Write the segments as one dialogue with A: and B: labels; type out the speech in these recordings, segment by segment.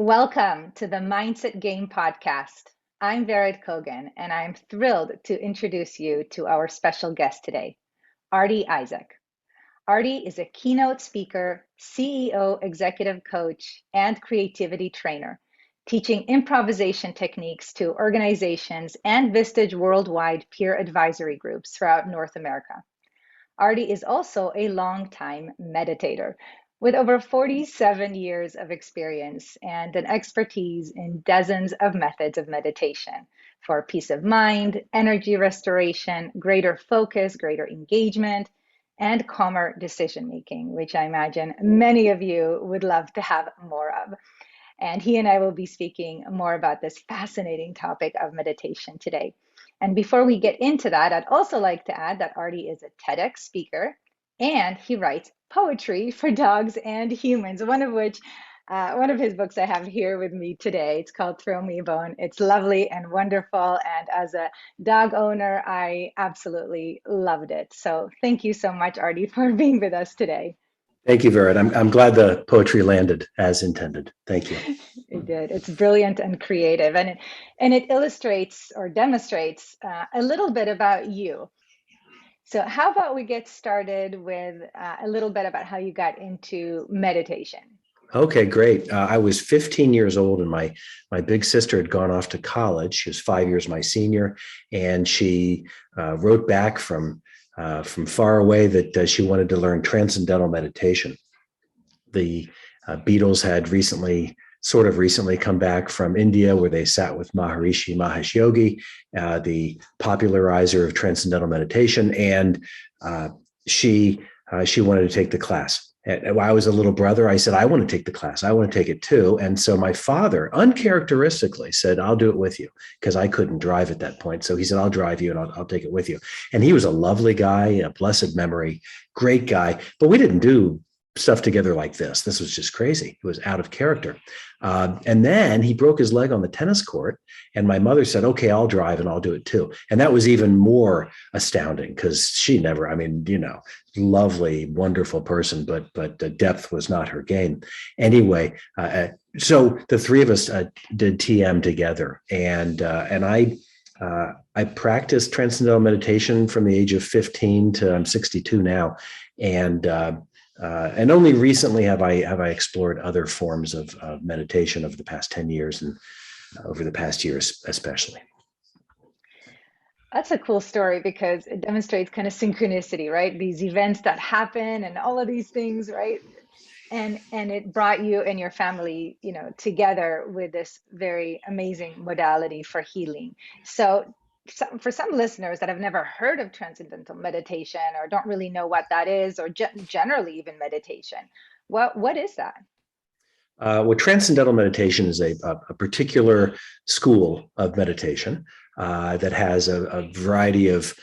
A: Welcome to the Mindset Game podcast. I'm Vered Kogan, and I'm thrilled to introduce you to our special guest today, Artie Isaac. Artie is a keynote speaker, CEO, executive coach, and creativity trainer, teaching improvisation techniques to organizations and Vistage worldwide peer advisory groups throughout North America. Artie is also a longtime meditator with over 47 years of experience and an expertise in dozens of methods of meditation for peace of mind, energy restoration, greater focus, greater engagement, and calmer decision making, which I imagine many of you would love to have more of. And he and I will be speaking more about this fascinating topic of meditation today. And before we get into that, I'd also like to add that Artie is a TEDx speaker and he writes poetry for dogs and humans, one of his books I have here with me today. It's called Throw Me a Bone. It's lovely and wonderful. And as a dog owner, I absolutely loved it. So thank you so much, Artie, for being with us today.
B: Thank you, Vered. I'm glad the poetry landed as intended. Thank you.
A: It did. It's brilliant and creative, and it illustrates or demonstrates a little bit about you. So, how about we get started with a little bit about how you got into meditation?
B: Okay, great. I was 15 years old, and my big sister had gone off to college. She was 5 years my senior, and she wrote back from far away that she wanted to learn Transcendental Meditation. The Beatles had recently come back from India, where they sat with Maharishi Mahesh Yogi, the popularizer of Transcendental Meditation, and she wanted to take the class. And when I was a little brother, I said, I want to take the class. I want to take it too. And so my father uncharacteristically said, I'll do it with you, because I couldn't drive at that point. So he said, I'll drive you and I'll take it with you. And he was a lovely guy, a blessed memory, great guy. But we didn't do stuff together like this. This was just crazy. It was out of character. And then he broke his leg on the tennis court. And my mother said, okay, I'll drive and I'll do it too. And that was even more astounding, because she never, lovely, wonderful person, but depth was not her game. Anyway, so the three of us did TM together. And I practiced Transcendental Meditation from the age of 15 to I'm 62 now. And only recently have I explored other forms of meditation over the past 10 years and over the past years, especially.
A: That's a cool story because it demonstrates kind of synchronicity, right? These events that happen and all of these things, right? And it brought you and your family, together with this very amazing modality for healing. So for some listeners that have never heard of transcendental meditation or don't really know what that is, or generally even meditation, what is that?
B: Transcendental meditation is a particular school of meditation that has a variety of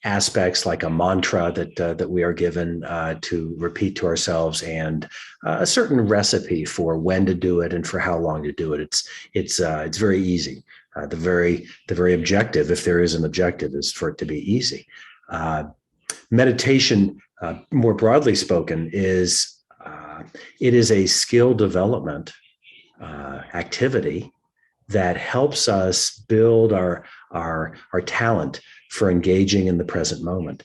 B: aspects, like a mantra that we are given to repeat to ourselves, and a certain recipe for when to do it and for how long to do it. It's very easy. The very objective, if there is an objective, is for it to be easy. Meditation, more broadly spoken, it is a skill development activity that helps us build our talent for engaging in the present moment,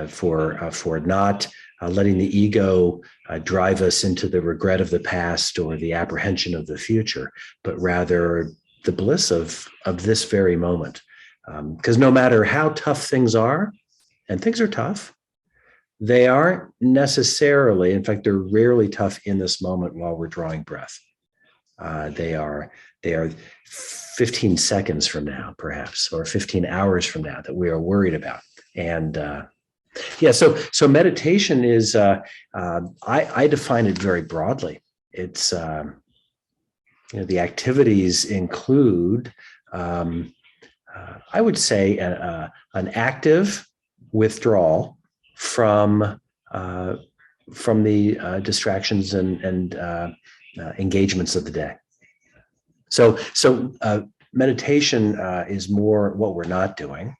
B: for not letting the ego drive us into the regret of the past or the apprehension of the future, but rather the bliss of this very moment. Because no matter how tough things are, and things are tough, they aren't necessarily, in fact, they're rarely tough in this moment while we're drawing breath. They are 15 seconds from now, perhaps, or 15 hours from now that we are worried about. And so meditation is, I define it very broadly. It's, the activities include, I would say, an active withdrawal from the distractions and engagements of the day. So meditation is more what we're not doing,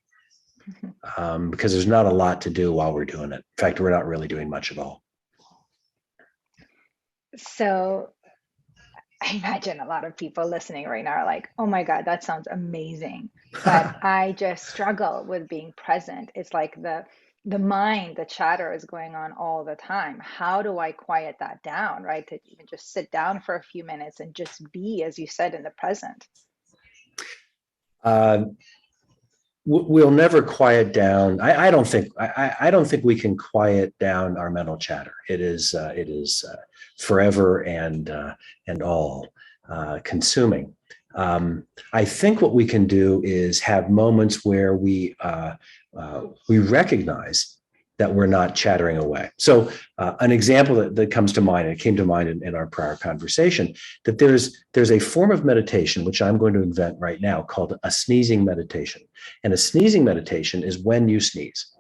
B: because there's not a lot to do while we're doing it. In fact, we're not really doing much at all.
A: So I imagine a lot of people listening right now are like, oh my God, that sounds amazing. But I just struggle with being present. It's like the mind, the chatter is going on all the time. How do I quiet that down, right? To even just sit down for a few minutes and just be, as you said, in the present.
B: Uh, we'll never quiet down. I don't think. I don't think we can quiet down our mental chatter. It is. Forever and all consuming. I think what we can do is have moments where we recognize that we're not chattering away. So an example that comes to mind, and it came to mind in our prior conversation, that there's a form of meditation, which I'm going to invent right now, called a sneezing meditation. And a sneezing meditation is when you sneeze.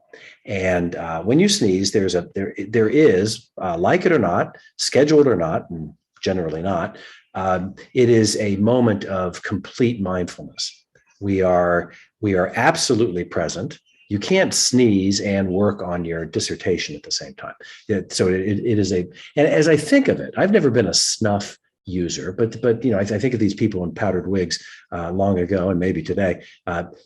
B: And when you sneeze, there is, like it or not, scheduled or not, and generally not, it is a moment of complete mindfulness. We are absolutely present. You can't sneeze and work on your dissertation at the same time. So it is and as I think of it, I've never been a snuff user, but I think of these people in powdered wigs long ago, and maybe today,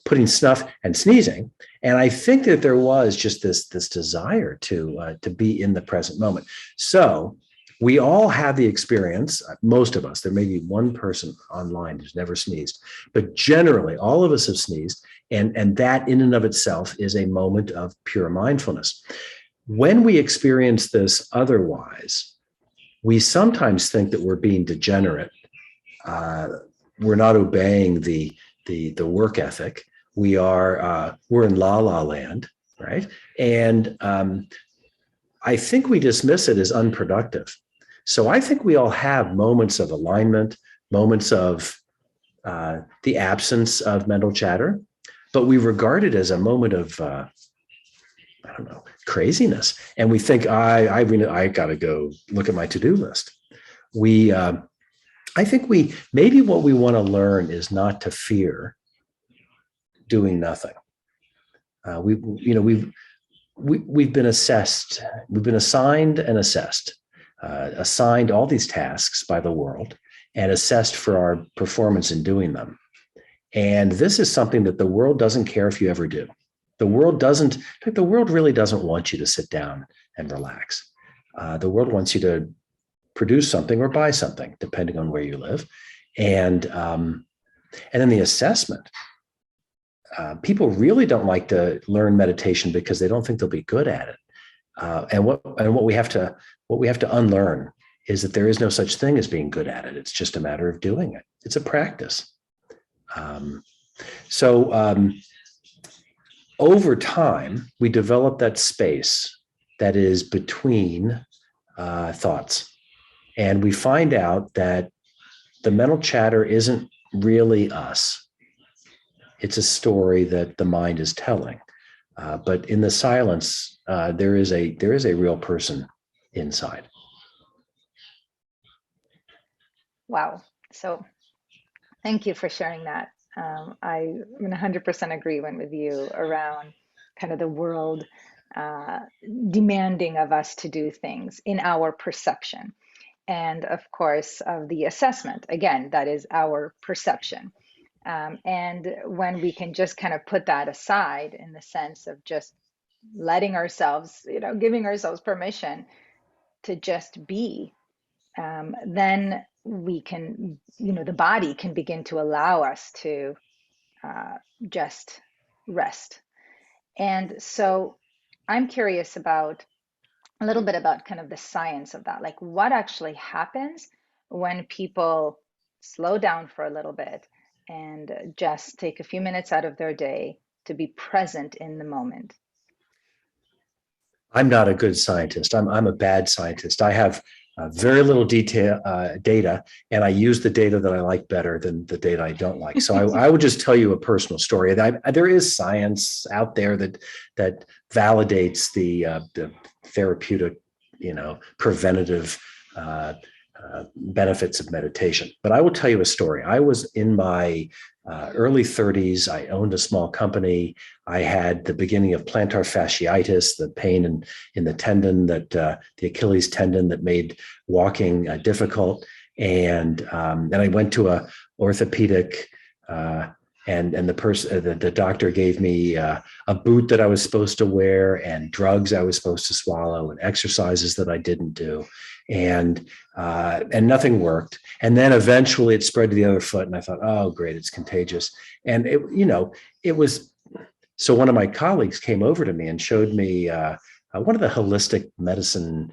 B: putting snuff and sneezing. And I think that there was just this desire to be in the present moment. So we all have the experience, most of us. There may be one person online who's never sneezed, but generally all of us have sneezed. And that in and of itself is a moment of pure mindfulness. When we experience this otherwise, we sometimes think that we're being degenerate. We're not obeying the work ethic. We're in la la land, right? And I think we dismiss it as unproductive. So I think we all have moments of alignment, moments of the absence of mental chatter, but we regard it as a moment of craziness, and we think I got to go look at my to-do list. I think maybe what we want to learn is not to fear doing nothing. We've been assessed, we've been assigned and assessed, assigned all these tasks by the world and assessed for our performance in doing them. And this is something that the world doesn't care if you ever do. The world really doesn't want you to sit down and relax. The world wants you to produce something or buy something, depending on where you live. And then the assessment. People really don't like to learn meditation because they don't think they'll be good at it. And what we have to unlearn is that there is no such thing as being good at it. It's just a matter of doing it. It's a practice. Over time, we develop that space that is between thoughts. And we find out that the mental chatter isn't really us. It's a story that the mind is telling. But in the silence, there is a real person inside.
A: Wow. So thank you for sharing that. I 100% agree with you around kind of the world demanding of us to do things in our perception. And of course, of the assessment. Again, that is our perception. And when we can just kind of put that aside in the sense of just letting ourselves, giving ourselves permission to just be, then we can, the body can begin to allow us to just rest. And so I'm curious about a little bit about kind of the science of that, like what actually happens when people slow down for a little bit and just take a few minutes out of their day to be present in the moment.
B: I'm not a good scientist. I'm a bad scientist. I have very little data, and I use the data that I like better than the data I don't like. So I would just tell you a personal story. There is science out there that validates the therapeutic, preventative benefits of meditation. But I will tell you a story. I was in my early 30s. I owned a small company. I had the beginning of plantar fasciitis, the pain in the tendon, the Achilles tendon that made walking difficult. And I went to a orthopedic, and the doctor gave me a boot that I was supposed to wear, and drugs I was supposed to swallow, and exercises that I didn't do, and nothing worked. And then eventually it spread to the other foot, and I thought, oh, great, it's contagious. And it was. So one of my colleagues came over to me and showed me one of the holistic medicine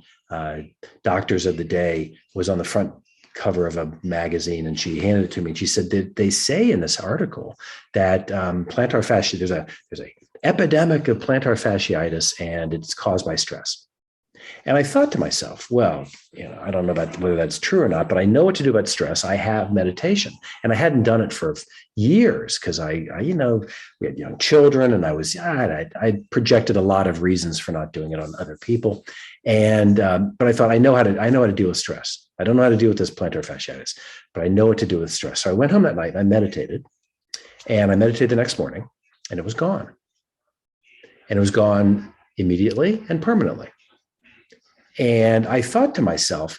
B: doctors of the day was on the front cover of a magazine, and she handed it to me. And she said, they say in this article that plantar fascia, there's a epidemic of plantar fasciitis, and it's caused by stress. And I thought to myself, well, I don't know about whether that's true or not, but I know what to do about stress. I have meditation, and I hadn't done it for years because I we had young children, and I projected a lot of reasons for not doing it on other people. And but I thought, I know how to deal with stress. I don't know how to deal with this plantar fasciitis, but I know what to do with stress. So I went home that night, and I meditated the next morning, and it was gone. And it was gone immediately and permanently. And I thought to myself,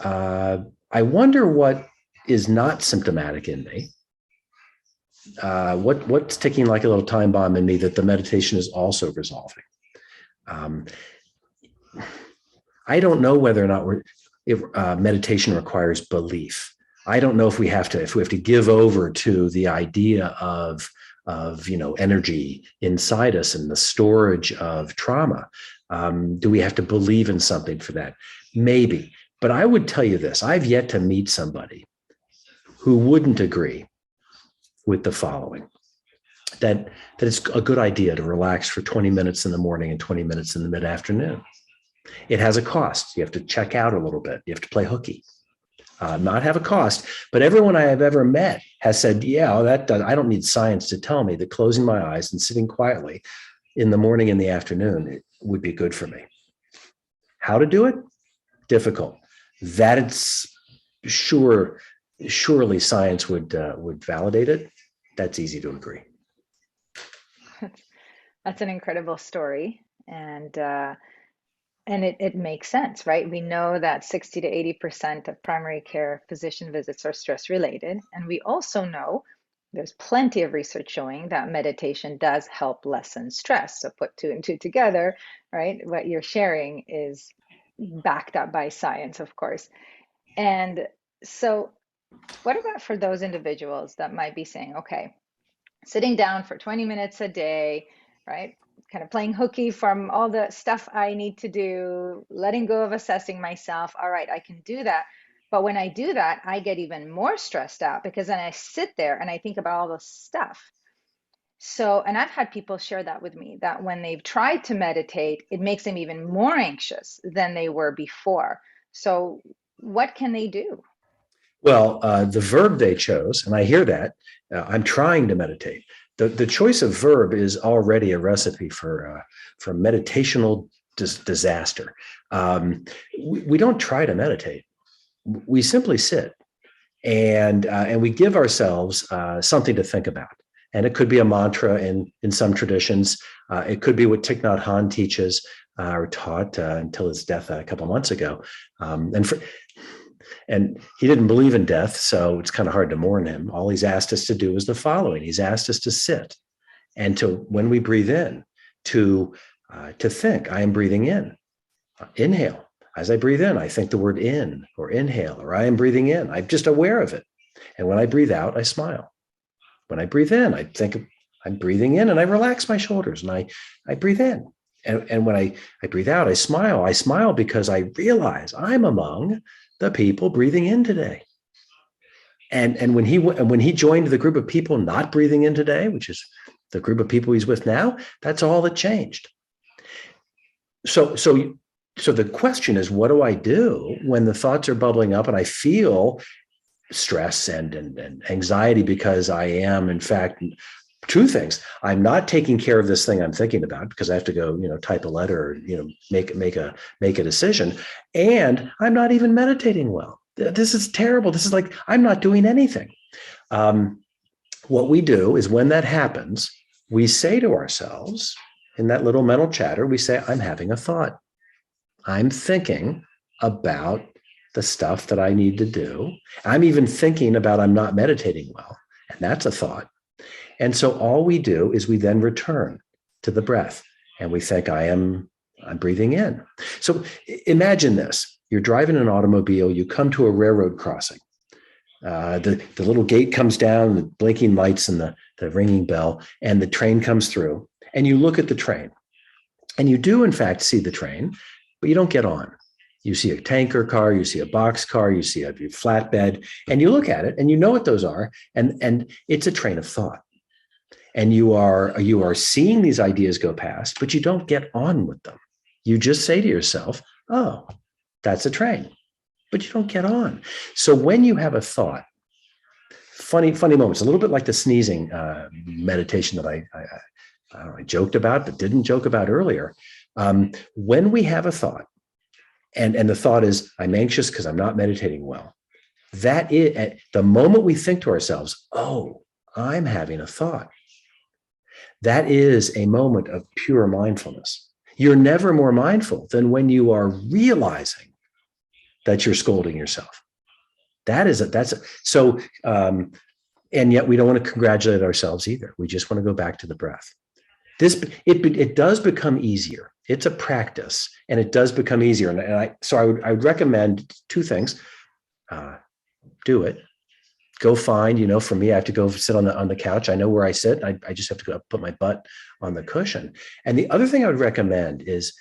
B: I wonder what is not symptomatic in me. What's ticking like a little time bomb in me that the meditation is also resolving. I don't know whether or not meditation requires belief. I don't know if we have to give over to the idea of energy inside us and the storage of trauma. Do we have to believe in something for that? Maybe. But I would tell you this, I've yet to meet somebody who wouldn't agree with the following, that it's a good idea to relax for 20 minutes in the morning and 20 minutes in the mid-afternoon. It has a cost. You have to check out a little bit. You have to play hooky. Not have a cost, but everyone I have ever met has said, yeah, I don't need science to tell me that closing my eyes and sitting quietly in the morning and the afternoon, it would be good for me. How to do it? Difficult. That it's surely science would validate it. That's easy to agree.
A: That's an incredible story. And it makes sense, right? We know that 60 to 80% of primary care physician visits are stress related. And we also know there's plenty of research showing that meditation does help lessen stress. So put two and two together, right? What you're sharing is backed up by science, of course. And so what about for those individuals that might be saying, okay, sitting down for 20 minutes a day, right? Kind of playing hooky from all the stuff I need to do, letting go of assessing myself. All right, I can do that. But when I do that, I get even more stressed out because then I sit there and I think about all the stuff. So, and I've had people share that with me, that when they've tried to meditate, it makes them even more anxious than they were before. So what can they do?
B: Well, the verb they chose, and I hear that, I'm trying to meditate. The choice of verb is already a recipe for meditational disaster. We don't try to meditate. We simply sit, and we give ourselves something to think about. And it could be a mantra in some traditions. It could be what Thich Nhat Hanh teaches or taught until his death a couple of months ago. And he didn't believe in death, so it's kind of hard to mourn him. All he's asked us to do is the following. He's asked us to sit, and when we breathe in, to think, I am breathing in. Inhale. As I breathe in, I think the word in or inhale, or I am breathing in. I'm just aware of it. And when I breathe out, I smile. When I breathe in, I think I'm breathing in, and I relax my shoulders, and I breathe in. And when I breathe out, I smile. I smile because I realize I'm among the people breathing in today. And when he joined the group of people not breathing in today, which is the group of people he's with now, that's all that changed. So the question is, what do I do when the thoughts are bubbling up and I feel stress and anxiety because I am, in fact, two things. I'm not taking care of this thing I'm thinking about because I have to go, type a letter, or, make a decision. And I'm not even meditating well. This is terrible. This is like, I'm not doing anything. What we do is when that happens, we say to ourselves in that little mental chatter, we say, I'm having a thought. I'm thinking about the stuff that I need to do. I'm even thinking about I'm not meditating well, and that's a thought. And so all we do is we then return to the breath, and we think I'm breathing in. So imagine this: you're driving an automobile, you come to a railroad crossing. The little gate comes down, the blinking lights and the ringing bell, and the train comes through. And you look at the train, and you do in fact see the train, but you don't get on. You see a tanker car, you see a box car, you see a flatbed, and you look at it, and you know what those are, and it's a train of thought. And you are seeing these ideas go past, but you don't get on with them. You just say to yourself, "Oh, that's a train," but you don't get on. So when you have a thought, funny moments, a little bit like the sneezing meditation that I joked about, but didn't joke about earlier. When we have a thought, and the thought is, I'm anxious because I'm not meditating well. That is, at the moment we think to ourselves, "Oh, I'm having a thought," that is a moment of pure mindfulness. You're never more mindful than when you are realizing that you're scolding yourself. So, and yet we don't want to congratulate ourselves either. We just want to go back to the breath. It does become easier. It's a practice, and it does become easier. I would recommend two things. Do it. Go find, for me, I have to go sit on the couch. I know where I sit. I just have to go put my butt on the cushion. And the other thing I would recommend is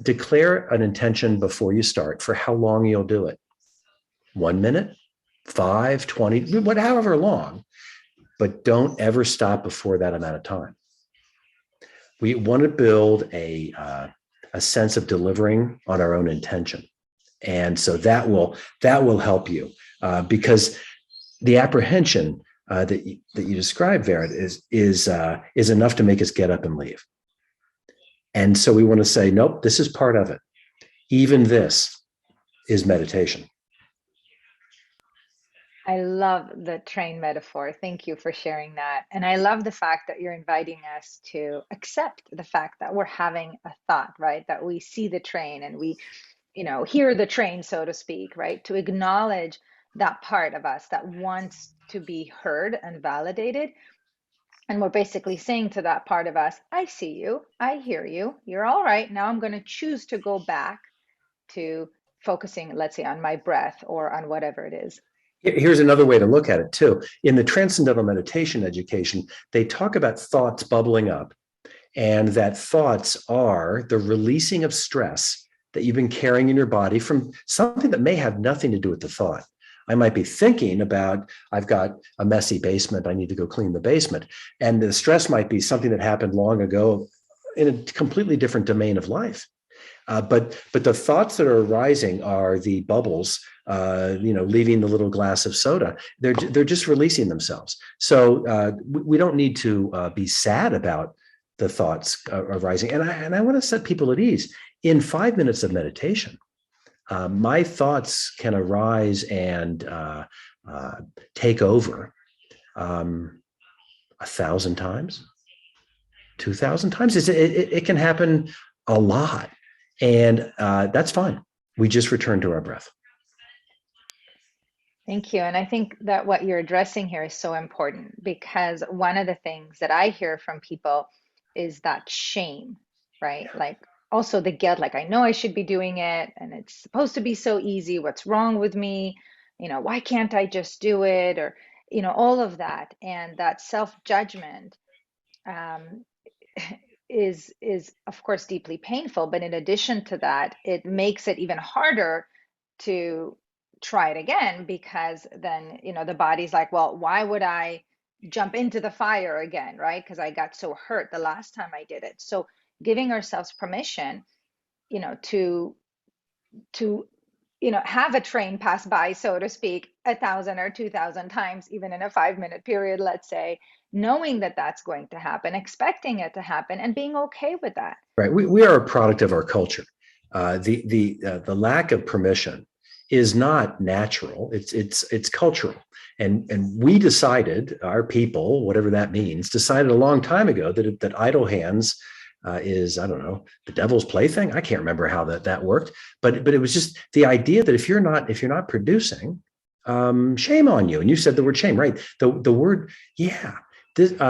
B: declare an intention before you start for how long you'll do it. 1 minute, 5, 20, however long, but don't ever stop before that amount of time. We want to build a sense of delivering on our own intention. And so that will help you because the apprehension that you described, Verit, is enough to make us get up and leave. And so we want to say, nope, this is part of it. Even this is meditation.
A: I love the train metaphor. Thank you for sharing that. And I love the fact that you're inviting us to accept the fact that we're having a thought, right? That we see the train and we, hear the train, so to speak, right? To acknowledge that part of us that wants to be heard and validated. And we're basically saying to that part of us, I see you, I hear you, you're all right. Now I'm going to choose to go back to focusing, let's say, on my breath or on whatever it is.
B: Here's another way to look at it too. In the Transcendental Meditation education, they talk about thoughts bubbling up, and that thoughts are the releasing of stress that you've been carrying in your body from something that may have nothing to do with the thought. I might be thinking about, I've got a messy basement, I need to go clean the basement. And the stress might be something that happened long ago in a completely different domain of life. But the thoughts that are arising are the bubbles, leaving the little glass of soda. They're just releasing themselves. So we don't need to be sad about the thoughts arising. And I want to set people at ease. In 5 minutes of meditation, my thoughts can arise and take over 1,000 times, 2,000 times. It can happen a lot. And that's fine. We just return to our breath.
A: Thank you. And I think that what you're addressing here is so important, because one of the things that I hear from people is that shame, right? Like also the guilt, like I know I should be doing it and it's supposed to be so easy. What's wrong with me? Why can't I just do it? Or, all of that. And that self-judgment is of course deeply painful, but in addition to that, it makes it even harder to try it again, because then the body's like, well, why would I jump into the fire again, right? Because I got so hurt the last time I did it. So giving ourselves permission to have a train pass by, so to speak, 1,000 or 2,000 times, even in a 5-minute period, let's say, knowing that that's going to happen, expecting it to happen, and being okay with that.
B: Right. We are a product of our culture. The lack of permission is not natural. It's cultural. And we decided, our people, whatever that means, decided a long time ago that idle hands is, I don't know, the devil's plaything. I can't remember how that worked, but it was just the idea that if you're not producing, shame on you. And you said the word shame, right? The word, yeah. These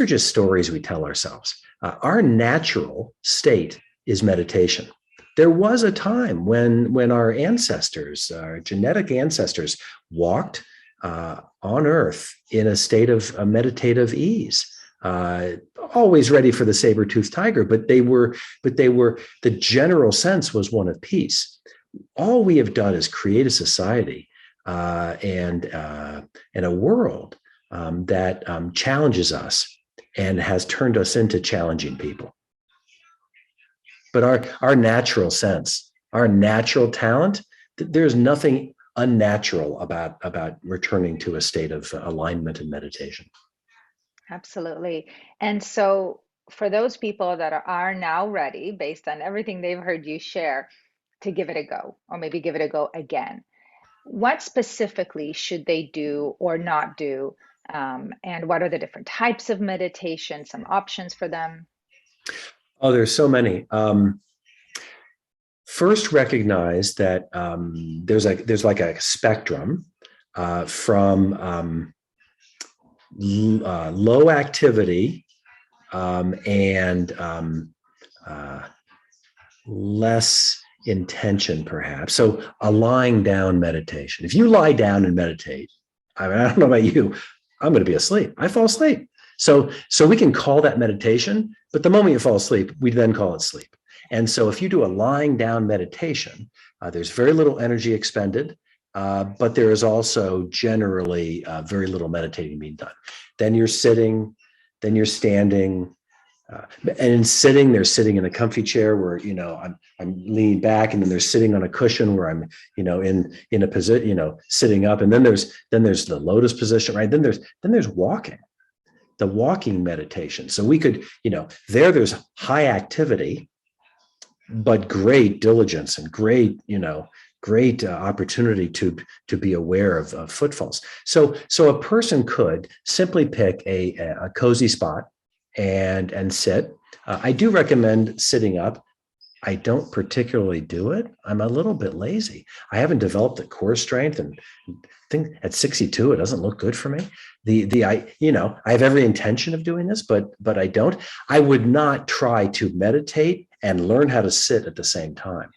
B: are just stories we tell ourselves. Our natural state is meditation. There was a time when our ancestors, our genetic ancestors, walked on Earth in a state of meditative ease. Always ready for the saber-toothed tiger, but the general sense was one of peace. All we have done is create a society and a world that challenges us and has turned us into challenging people. But our natural sense, our natural talent, there's nothing unnatural about returning to a state of alignment and meditation.
A: Absolutely. And so for those people that are now ready, based on everything they've heard you share, to give it a go, or maybe give it a go again, what specifically should they do or not do? And what are the different types of meditation, some options for them?
B: Oh, there's so many. First, recognize that there's like a spectrum from low activity and less intention, perhaps. So a lying down meditation. If you lie down and meditate, I mean, I don't know about you, I'm going to be asleep. I fall asleep. So we can call that meditation, but the moment you fall asleep, we then call it sleep. And so if you do a lying down meditation, there's very little energy expended, but there is also generally very little meditating being done. Then you're sitting, then you're standing. And in sitting, they're sitting in a comfy chair where, I'm leaning back, and then they're sitting on a cushion where I'm, in a position, sitting up. And then there's the lotus position, right? Then there's walking, the walking meditation. So we could, there's high activity, but great diligence and great opportunity to be aware of footfalls. So a person could simply pick a cozy spot and sit. I do recommend sitting up. I don't particularly do it. I'm a little bit lazy. I haven't developed the core strength, and I think at 62, it doesn't look good for me. I have every intention of doing this, but I don't. I would not try to meditate and learn how to sit at the same time.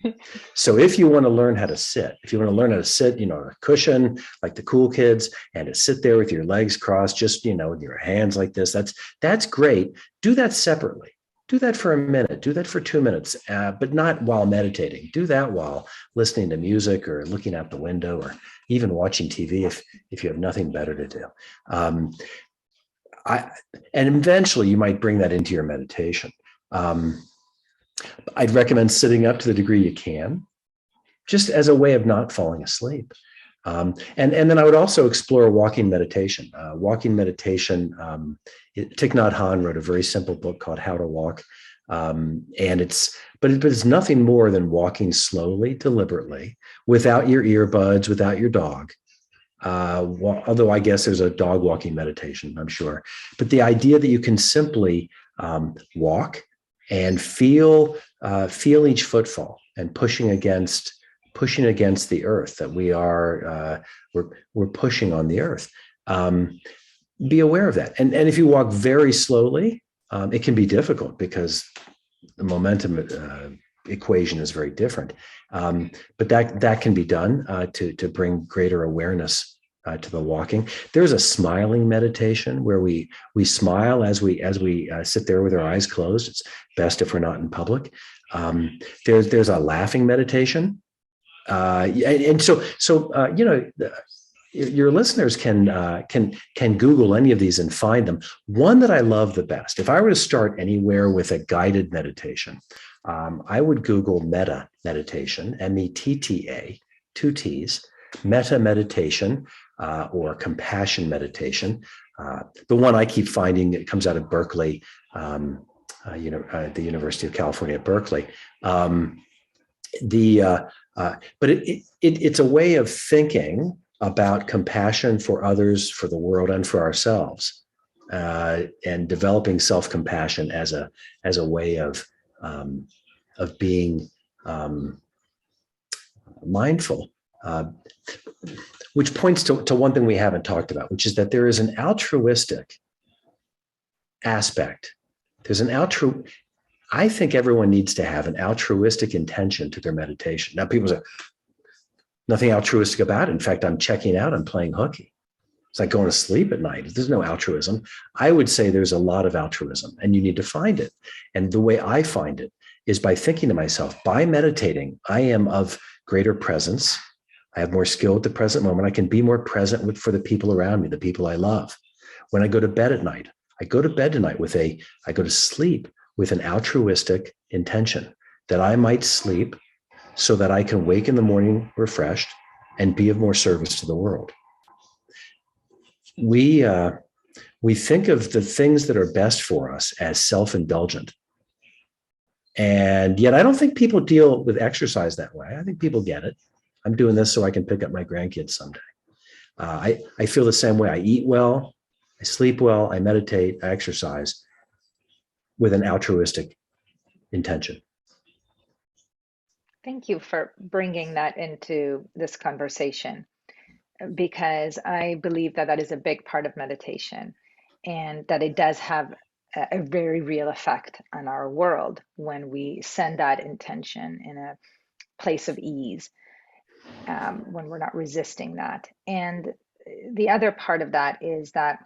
B: So if you want to learn how to sit, on a cushion like the cool kids, and to sit there with your legs crossed, just, with your hands like this, that's great. Do that separately. Do that for a minute, do that for 2 minutes, but not while meditating. Do that while listening to music or looking out the window or even watching TV if you have nothing better to do. And eventually you might bring that into your meditation. I'd recommend sitting up to the degree you can, just as a way of not falling asleep. And then I would also explore walking meditation. Thich Nhat Hanh wrote a very simple book called How to Walk. And it's nothing more than walking slowly, deliberately, without your earbuds, without your dog. Although I guess there's a dog walking meditation, I'm sure. But the idea that you can simply walk and feel each footfall and pushing against the earth, that we're pushing on the earth. Be aware of that. And if you walk very slowly, it can be difficult because the momentum equation is very different. But that can be done to bring greater awareness to the walking. There's a smiling meditation where we smile as we sit there with our eyes closed. It's best if we're not in public. There's a laughing meditation. And so your listeners can Google any of these and find them. One that I love the best, if I were to start anywhere with a guided meditation, I would Google metta meditation, METTA, 2 T's, metta meditation, or compassion meditation. The one I keep finding, it comes out of Berkeley, the University of California at Berkeley. But it's a way of thinking about compassion for others, for the world, and for ourselves. and developing self-compassion as a way of being mindful, which points to one thing we haven't talked about, which is that there is an altruistic aspect. I think everyone needs to have an altruistic intention to their meditation. Now, people say, nothing altruistic about it. In fact, I'm checking out, I'm playing hooky. It's like going to sleep at night. There's no altruism. I would say there's a lot of altruism, and you need to find it. And the way I find it is by thinking to myself, by meditating, I am of greater presence. I have more skill at the present moment. I can be more present for the people around me, the people I love. When I go to bed at night, I go to sleep with an altruistic intention that I might sleep so that I can wake in the morning refreshed and be of more service to the world. We think of the things that are best for us as self-indulgent. And yet I don't think people deal with exercise that way. I think people get it. I'm doing this so I can pick up my grandkids someday. I feel the same way. I eat well, I sleep well, I meditate, I exercise with an altruistic intention.
A: Thank you for bringing that into this conversation, because I believe that that is a big part of meditation, and that it does have a very real effect on our world when we send that intention in a place of ease, when we're not resisting that. And the other part of that is that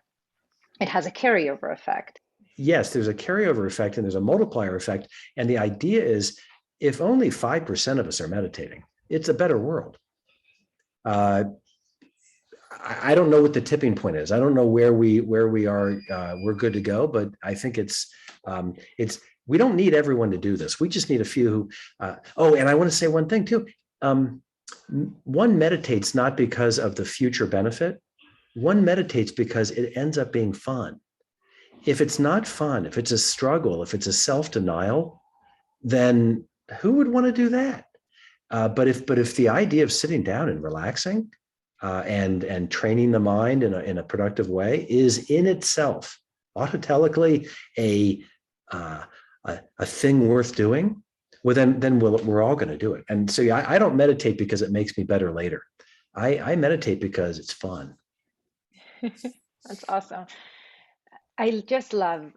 A: it has a carryover effect.
B: Yes, there's a carryover effect and there's a multiplier effect. And the idea is, if only 5% of us are meditating, it's a better world. I don't know what the tipping point is. I don't know where we are. We're good to go, but I think we don't need everyone to do this. We just need a few who, and I want to say one thing too. One meditates not because of the future benefit. One meditates because it ends up being fun. If it's not fun, if it's a struggle, if it's a self-denial, then who would want to do that? But if the idea of sitting down and relaxing and training the mind in a productive way is in itself autotelically a thing worth doing, well then we're all going to do it. And so I don't meditate because it makes me better later. I meditate because it's fun.
A: That's awesome. I just love,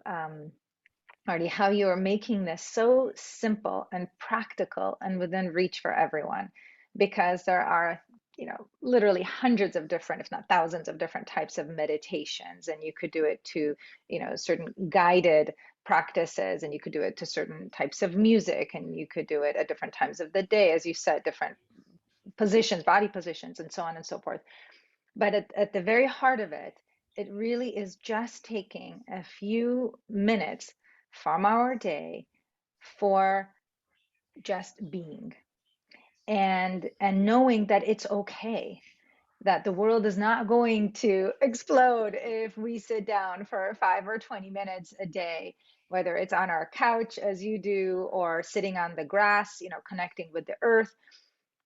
A: Artie, how you're making this so simple and practical and within reach for everyone, because there are, literally hundreds of different, if not thousands of different types of meditations. And you could do it to, certain guided practices, and you could do it to certain types of music, and you could do it at different times of the day, as you said, different positions, body positions, and so on and so forth. But at the very heart of it, it really is just taking a few minutes from our day for just being, and knowing that it's okay, that the world is not going to explode if we sit down for 5 or 20 minutes a day, whether it's on our couch as you do, or sitting on the grass, connecting with the earth,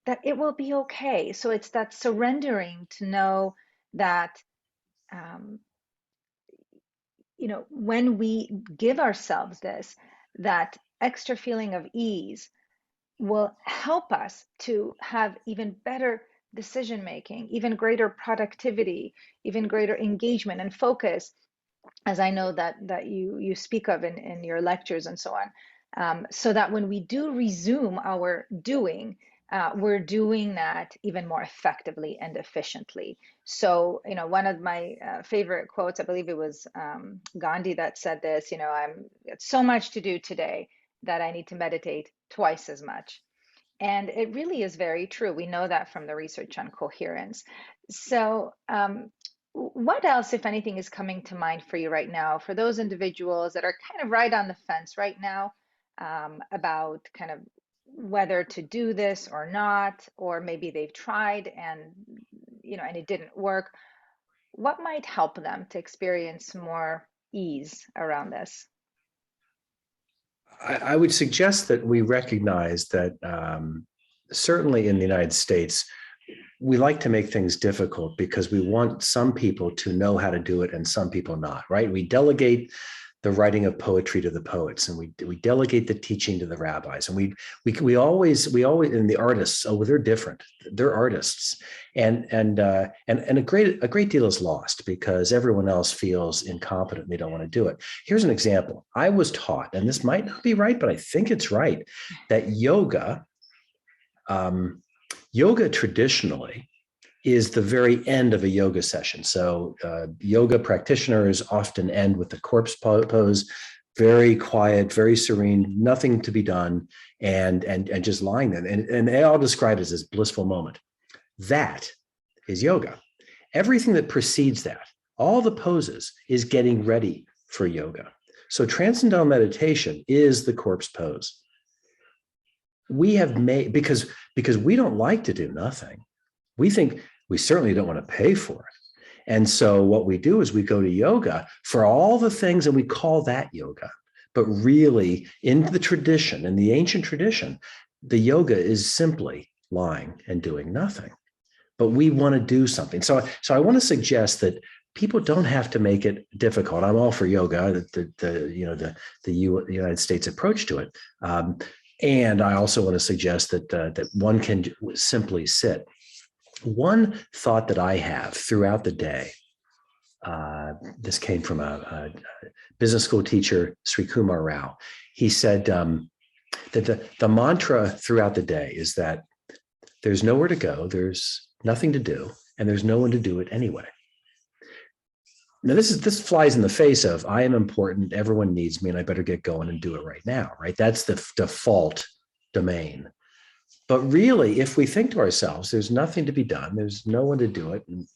A: that it will be okay. So it's that surrendering to know that, when we give ourselves this, that extra feeling of ease will help us to have even better decision making, even greater productivity, even greater engagement and focus, as I know that you speak of in your lectures and so on, so that when we do resume our doing, we're doing that even more effectively and efficiently. So, one of my favorite quotes, I believe it was Gandhi that said this, I'm got so much to do today that I need to meditate twice as much. And it really is very true. We know that from the research on coherence. So, what else, if anything, is coming to mind for you right now, for those individuals that are kind of right on the fence right now, about kind of whether to do this or not, or maybe they've tried and and it didn't work? What might help them to experience more ease around this?
B: I would suggest that we recognize that certainly in the United States, we like to make things difficult because we want some people to know how to do it and some people not, right? We delegate the writing of poetry to the poets, and we delegate the teaching to the rabbis, and we always and the artists. Oh, they're different. They're artists, and a great deal is lost because everyone else feels incompetent and they don't want to do it. Here's an example. I was taught, and this might not be right, but I think it's right, that yoga traditionally is the very end of a yoga session. So yoga practitioners often end with the corpse pose, very quiet, very serene, nothing to be done, and just lying there. And they all describe it as this blissful moment. That is yoga. Everything that precedes that, all the poses, is getting ready for yoga. So transcendental meditation is the corpse pose. We have made, because we don't like to do nothing. We think we certainly don't want to pay for it. And so what we do is we go to yoga for all the things, and we call that yoga. But really, in the tradition, in the ancient tradition, the yoga is simply lying and doing nothing. But we want to do something. So I want to suggest that people don't have to make it difficult. I'm all for yoga, the United States approach to it. And I also want to suggest that one can simply sit. One thought that I have throughout the day, this came from a business school teacher, Sri Kumar Rao. He said that the mantra throughout the day is that there's nowhere to go, there's nothing to do, and there's no one to do it anyway. Now, this flies in the face of I am important, everyone needs me, and I better get going and do it right now, right? That's the default domain. But really, if we think to ourselves, there's nothing to be done, there's no one to do it, and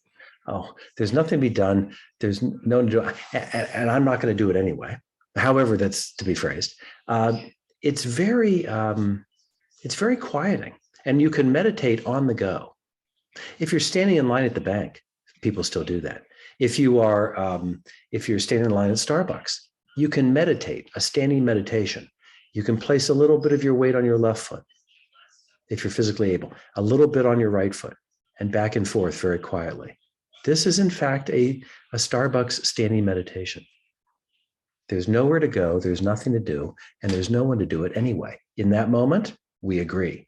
B: there's nothing to be done, there's no one to do it, and I'm not going to do it anyway, however that's to be phrased, it's very quieting, and you can meditate on the go. If you're standing in line at the bank, people still do that. If you're standing in line at Starbucks, you can meditate, a standing meditation. You can place a little bit of your weight on your left foot, if you're physically able, a little bit on your right foot, and back and forth very quietly. This is, in fact, a Starbucks standing meditation. There's nowhere to go, there's nothing to do, and there's no one to do it anyway. In that moment, we agree.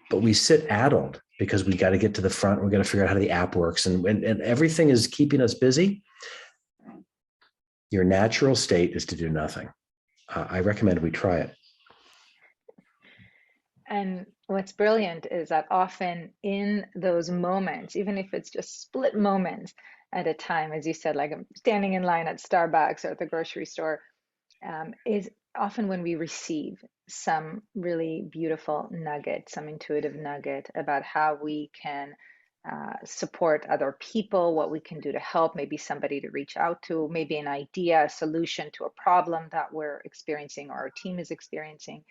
B: But we sit addled because we got to get to the front, we got to figure out how the app works, and everything is keeping us busy. Your natural state is to do nothing. I recommend we try it.
A: And what's brilliant is that often in those moments, even if it's just split moments at a time, as you said, like I'm standing in line at Starbucks or at the grocery store, is often when we receive some really beautiful nugget, some intuitive nugget about how we can support other people, what we can do to help, maybe somebody to reach out to, maybe an idea, a solution to a problem that we're experiencing or our team is experiencing.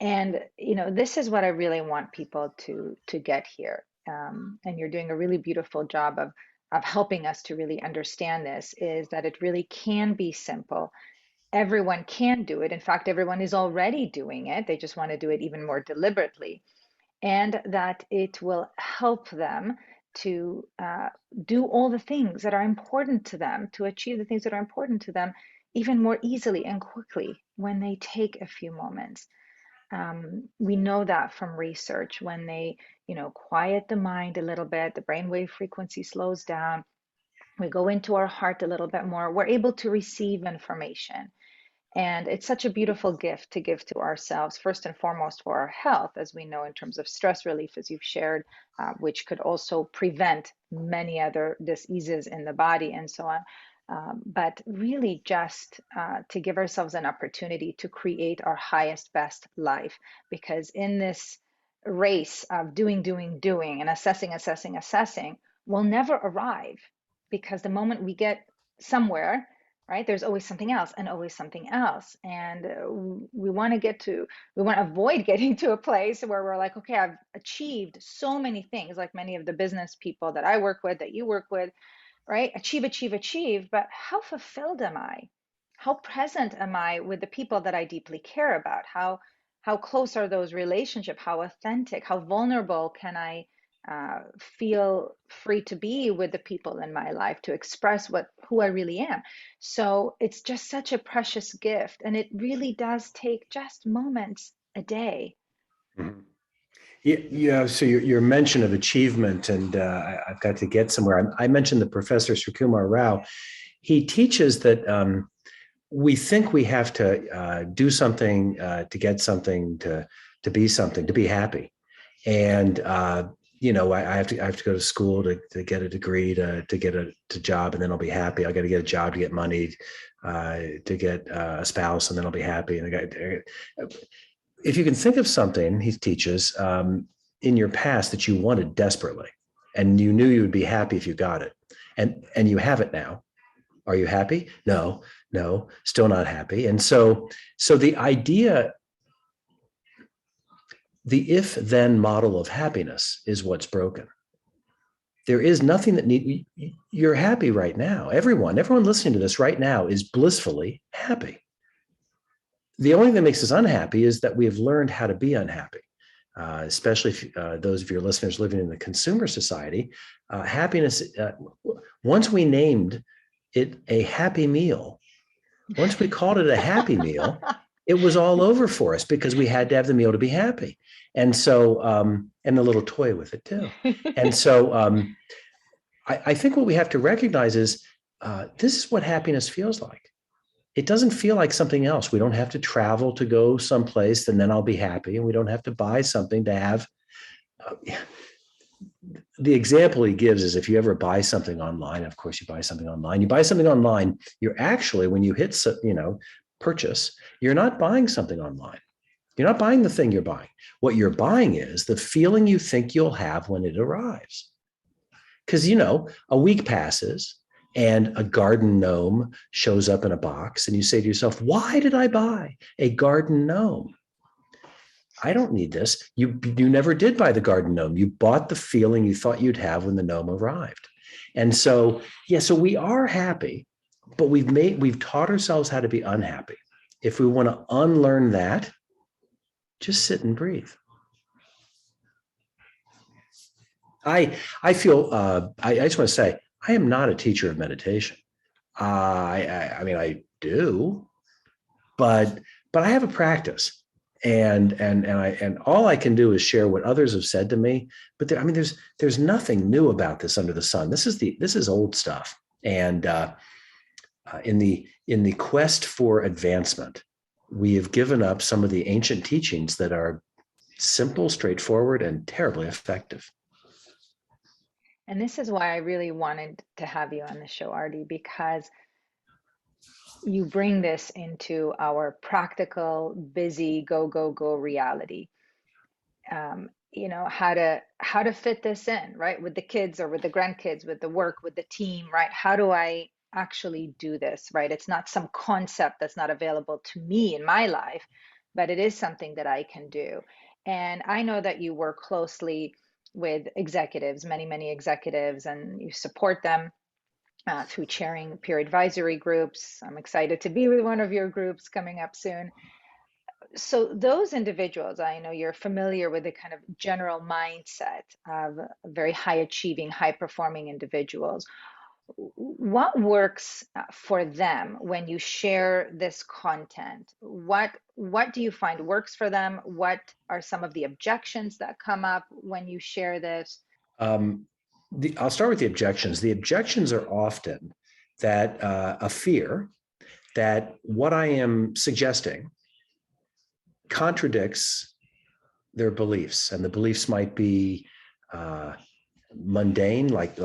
A: And this is what I really want people to get here. And you're doing a really beautiful job of helping us to really understand this, is that it really can be simple. Everyone can do it. In fact, everyone is already doing it. They just want to do it even more deliberately. And that it will help them to do all the things that are important to them, to achieve the things that are important to them even more easily and quickly when they take a few moments. We know that from research, when they, quiet the mind a little bit, the brainwave frequency slows down, we go into our heart a little bit more, we're able to receive information. And it's such a beautiful gift to give to ourselves, first and foremost for our health, as we know, in terms of stress relief, as you've shared, which could also prevent many other diseases in the body and so on. But really just to give ourselves an opportunity to create our highest, best life. Because in this race of doing, and assessing, we'll never arrive. Because the moment we get somewhere, right, there's always something else and always something else. And we want to avoid getting to a place where we're like, okay, I've achieved so many things, like many of the business people that I work with, that you work with, right? Achieve, but how fulfilled am I? How present am I with the people that I deeply care about? How close are those relationships? How authentic, how vulnerable can I feel free to be with the people in my life, to express who I really am. So it's just such a precious gift, and it really does take just moments a day.
B: Mhm. Yeah, so your mention of achievement, and I've got to get somewhere. I mentioned the professor Srikumar Rao. He teaches that we think we have to do something to get something, to be something, to be happy. And I have to go to school to get a degree, to get a job, and then I'll be happy. I got to get a job to get money, to get a spouse, and then I'll be happy. And if you can think of something, he teaches, in your past that you wanted desperately, and you knew you would be happy if you got it, and you have it now. Are you happy? No, still not happy. And so the idea, the if-then model of happiness is what's broken. There is nothing that you're happy right now. Everyone listening to this right now is blissfully happy. The only thing that makes us unhappy is that we have learned how to be unhappy. Especially if, those of your listeners living in the consumer society, happiness, once we named it a happy meal, once we called it a happy meal, it was all over for us, because we had to have the meal to be happy. And so, and a little toy with it too. And so I think what we have to recognize is this is what happiness feels like. It doesn't feel like something else. We don't have to travel to go someplace and then I'll be happy. And we don't have to buy something to have. The example he gives is, if you ever buy something online, of course you buy something online, you're actually, when you hit, purchase, you're not buying something online. You're not buying the thing you're buying. What you're buying is the feeling you think you'll have when it arrives. Because, a week passes and a garden gnome shows up in a box, and you say to yourself, why did I buy a garden gnome? I don't need this. You never did buy the garden gnome. You bought the feeling you thought you'd have when the gnome arrived. And so, so we are happy, but we've taught ourselves how to be unhappy. If we want to unlearn that, just sit and breathe. I feel, I just want to say, I am not a teacher of meditation. I mean, I do, but I have a practice, and all I can do is share what others have said to me. But there's nothing new about this under the sun. This is old stuff. And in the quest for advancement, we have given up some of the ancient teachings that are simple, straightforward, and terribly effective.
A: And this is why I really wanted to have you on the show, Artie, because you bring this into our practical, busy, go, go, go reality. How to fit this in, right? With the kids or with the grandkids, with the work, with the team, right? How do I actually do this, right? It's not some concept that's not available to me in my life, but it is something that I can do. And I know that you work closely with executives, many, many executives, and you support them through chairing peer advisory groups. I'm excited to be with one of your groups coming up soon. So those individuals, I know you're familiar with the kind of general mindset of very high achieving, high performing individuals. What works for them when you share this content? What do you find works for them? What are some of the objections that come up when you share this?
B: I'll start with the objections. The objections are often that a fear that what I am suggesting contradicts their beliefs, and the beliefs might be mundane, like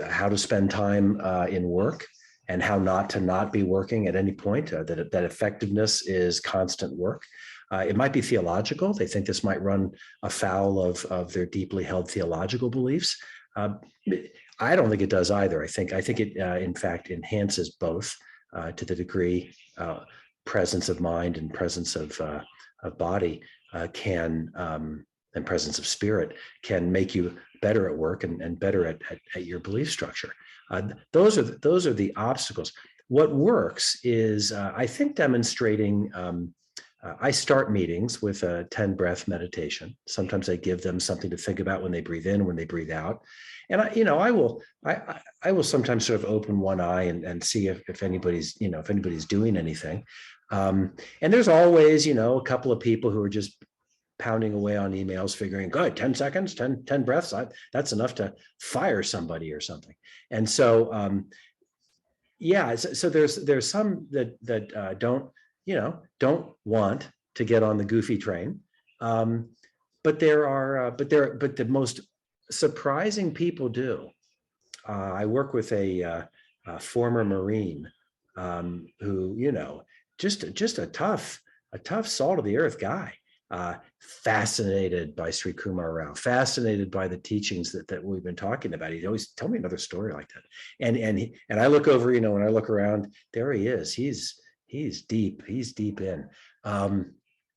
B: how to spend time in work, and how not be working at any point. That effectiveness is constant work. It might be theological. They think this might run afoul of their deeply held theological beliefs. I don't think it does either. I think it in fact enhances both to the degree presence of mind and presence of body can and presence of spirit can make you better at work and better at your belief structure. Those are the obstacles. What works is I think demonstrating I start meetings with a 10 breath meditation. Sometimes I give them something to think about when they breathe in, when they breathe out. And I will sometimes sort of open one eye and see if anybody's, if anybody's doing anything. And there's always, a couple of people who are just pounding away on emails, figuring, good, 10 seconds, 10 breaths. That's enough to fire somebody or something. And so, yeah, so there's some that don't want to get on the goofy train, but the most surprising people do. I work with a former Marine who just a tough salt of the earth guy. Fascinated by Sri Kumar Rao, fascinated by the teachings that we've been talking about. He'd always tell me another story like that. And I look over, when I look around, there he is. He's deep in.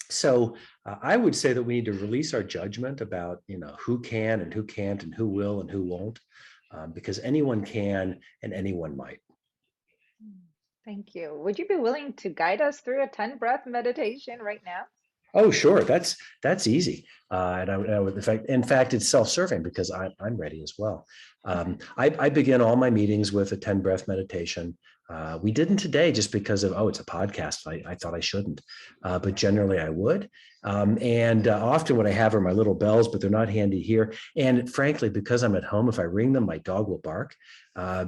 B: So I would say that we need to release our judgment about, who can and who can't and who will and who won't, because anyone can and anyone might.
A: Thank you. Would you be willing to guide us through a 10 breath meditation right now?
B: Oh, sure. That's easy. And I would, in fact, it's self-serving because I'm ready as well. I begin all my meetings with a 10 breath meditation. We didn't today just because of, it's a podcast. I thought I shouldn't, but generally I would. And often what I have are my little bells, but they're not handy here. And frankly, because I'm at home, if I ring them, my dog will bark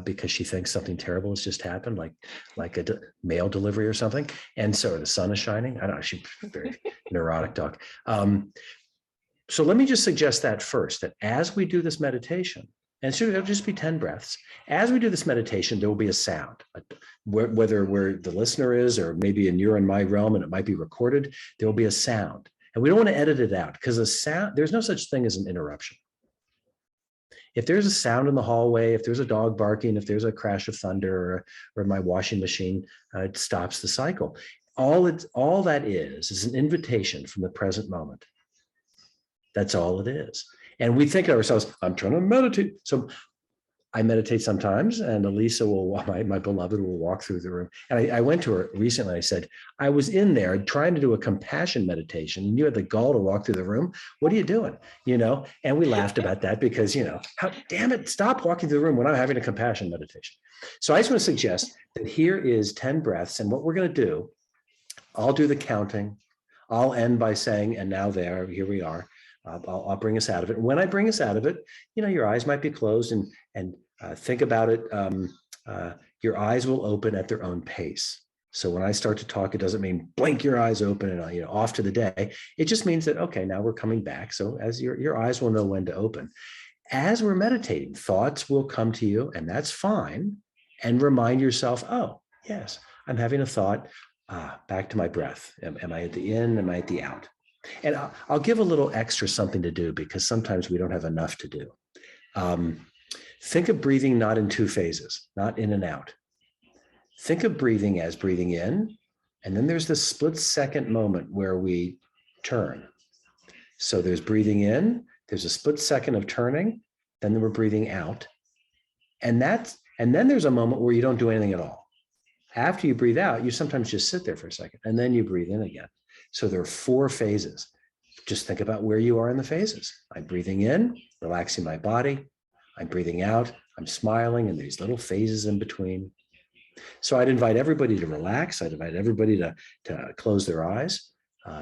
B: because she thinks something terrible has just happened, like a mail delivery or something. And so the sun is shining. I don't know. She's very neurotic dog. So let me just suggest that first, that as we do this meditation, and it'll just be 10 breaths. As we do this meditation, there will be a sound, whether where the listener is, or maybe in your and my realm, and it might be recorded, there will be a sound. And we don't want to edit it out because a sound, there's no such thing as an interruption. If there's a sound in the hallway, if there's a dog barking, if there's a crash of thunder, or my washing machine, it stops the cycle. All that is an invitation from the present moment. That's all it is. And we think of ourselves, I'm trying to meditate. So I meditate sometimes, and Elisa my beloved will walk through the room. And I went to her recently. I said, I was in there trying to do a compassion meditation, and you had the gall to walk through the room. What are you doing? And we laughed about that because, how damn it, stop walking through the room when I'm having a compassion meditation. So I just want to suggest that here is 10 breaths. And what we're going to do, I'll do the counting. I'll end by saying, and now here we are. I'll bring us out of it. And when I bring us out of it, your eyes might be closed and think about it. Your eyes will open at their own pace. So when I start to talk, it doesn't mean blink your eyes open and off to the day. It just means that, okay, now we're coming back. So as your eyes will know when to open. As we're meditating, thoughts will come to you, and that's fine. And remind yourself, oh, yes, I'm having a thought. Back to my breath. Am I at the in? Am I at the out? And I'll give a little extra something to do because sometimes we don't have enough to do. Think of breathing not in two phases, not in and out. Think of breathing as breathing in, and then there's this split second moment where we turn. So there's breathing in, there's a split second of turning, then we're breathing out. And then there's a moment where you don't do anything at all. After you breathe out, you sometimes just sit there for a second, and then you breathe in again. So there are 4 phases. Just think about where you are in the phases. I'm breathing in, relaxing my body. I'm breathing out, I'm smiling, and there's little phases in between. So I'd invite everybody to relax. I'd invite everybody to close their eyes.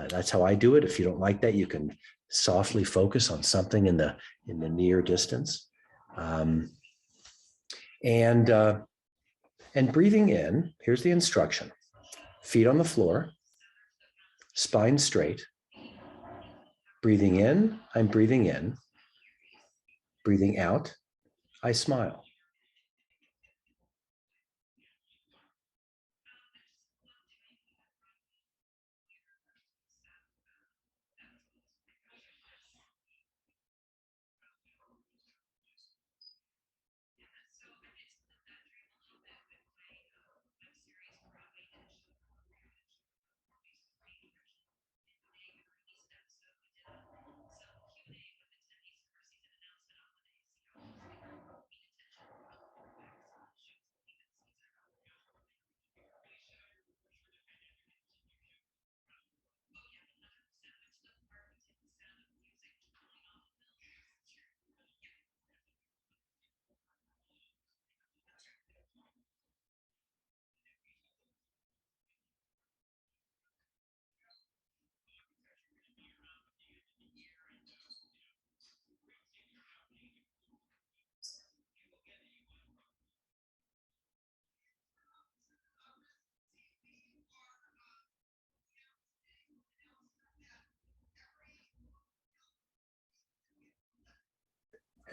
B: That's how I do it. If you don't like that, you can softly focus on something in the near distance. And breathing in, here's the instruction. Feet on the floor, spine straight. Breathing in, I'm breathing in. Breathing out, I smile.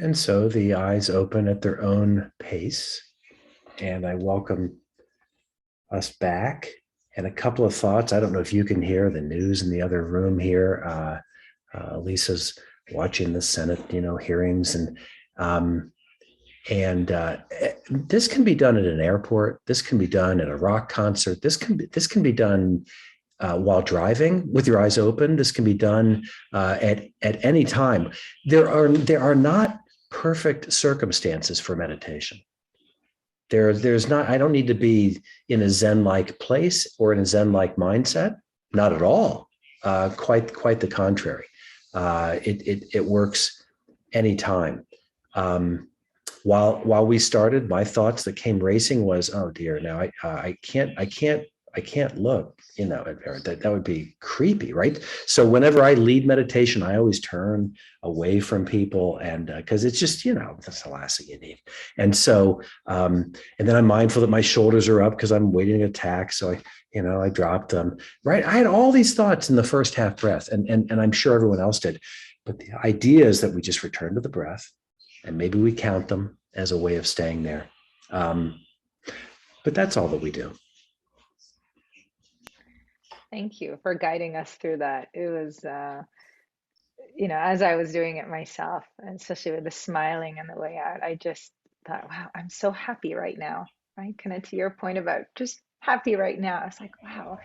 B: And so the eyes open at their own pace. And I welcome us back. And a couple of thoughts. I don't know if you can hear the news in the other room here. Lisa's watching the Senate, hearings, and this can be done at an airport. This can be done at a rock concert. This can be done while driving with your eyes open. This can be done at any time. There are not perfect circumstances for meditation. There's not. I don't need to be in a Zen-like place or in a Zen-like mindset. Not at all. Quite the contrary. It works anytime. While we started, my thoughts that came racing was, oh dear, now I can't look, that would be creepy, right? So whenever I lead meditation, I always turn away from people, and because it's just, that's the last thing you need. And so, and then I'm mindful that my shoulders are up because I'm waiting an attack. So I dropped them, right? I had all these thoughts in the first half breath, and I'm sure everyone else did. But the idea is that we just return to the breath, and maybe we count them as a way of staying there. But that's all that we do.
A: Thank you for guiding us through that. It was, as I was doing it myself, and especially with the smiling and the way out, I just thought, wow, I'm so happy right now, right? Kind of to your point about just happy right now. I was like, wow,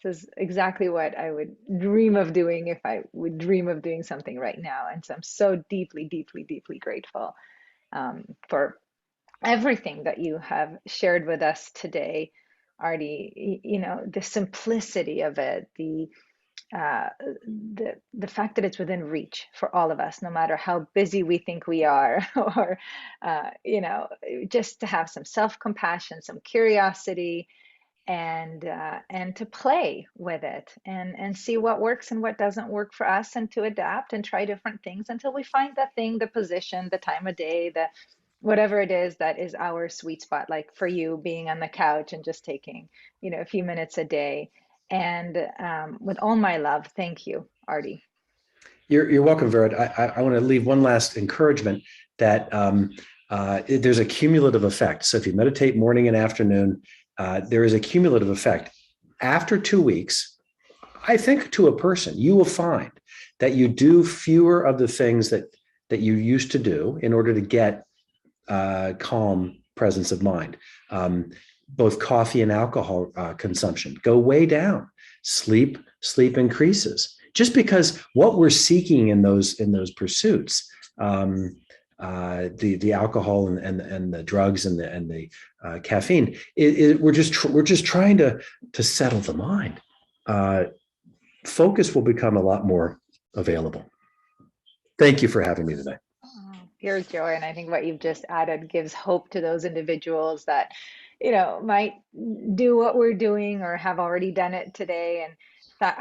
A: this is exactly what I would dream of doing if I would dream of doing something right now. And so I'm so deeply, deeply, deeply grateful for everything that you have shared with us today, Artie. The simplicity of it, the fact that it's within reach for all of us, no matter how busy we think we are, or just to have some self-compassion, some curiosity, and to play with it, and see what works and what doesn't work for us, and to adapt and try different things until we find that thing, the position, the time of day, the whatever it is that is our sweet spot. Like for you, being on the couch and just taking a few minutes a day. And with all my love, thank you, Artie.
B: You're welcome, Vera. I want to leave one last encouragement that there's a cumulative effect. So if you meditate morning and afternoon, there is a cumulative effect. After 2 weeks, I think to a person, you will find that you do fewer of the things that you used to do in order to get calm presence of mind. Both coffee and alcohol consumption go way down. Sleep increases. Just because what we're seeking in those pursuits, the alcohol and the drugs and the caffeine, we're just trying to settle the mind. Focus will become a lot more available. Thank you for having me today.
A: Your joy, and I think what you've just added gives hope to those individuals that might do what we're doing or have already done it today, and thought,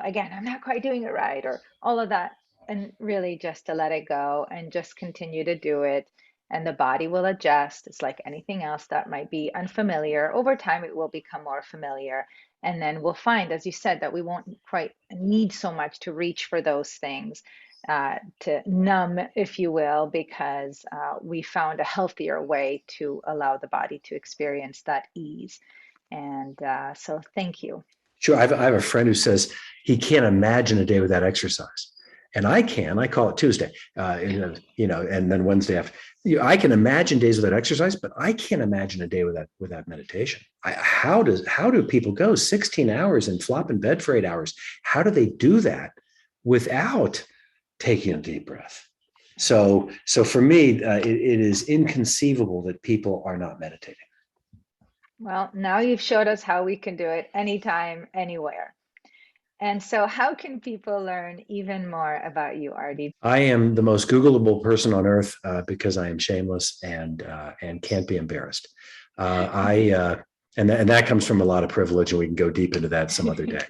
A: again, I'm not quite doing it right, or all of that, and really just to let it go and just continue to do it, and the body will adjust. It's like anything else that might be unfamiliar. Over time, it will become more familiar, and then we'll find, as you said, that we won't quite need so much to reach for those things. To numb, if you will, because we found a healthier way to allow the body to experience that ease. And so thank you.
B: Sure. I have a friend who says he can't imagine a day without exercise. And I call it Tuesday, and then Wednesday after. I can imagine days without exercise, but I can't imagine a day without meditation. How do people go 16 hours and flop in bed for 8 hours? How do they do that without taking a deep breath? So for me, it is inconceivable that people are not meditating.
A: Well, now you've showed us how we can do it anytime, anywhere. And so how can people learn even more about you, Artie?
B: I am the most Googleable person on earth because I am shameless and can't be embarrassed. And that comes from a lot of privilege, and we can go deep into that some other day.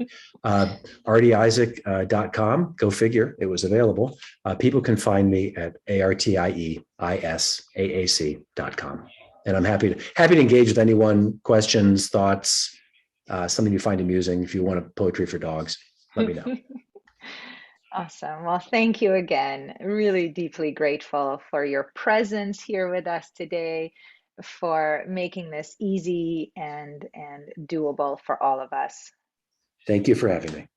B: ArtieIsaac.com, go figure, it was available. People can find me at ArtieIsaac.com. And I'm happy to engage with anyone, questions, thoughts, something you find amusing. If you want a poetry for dogs, let me know.
A: Awesome. Well, thank you again. Really deeply grateful for your presence here with us today, for making this easy and doable for all of us.
B: Thank you for having me.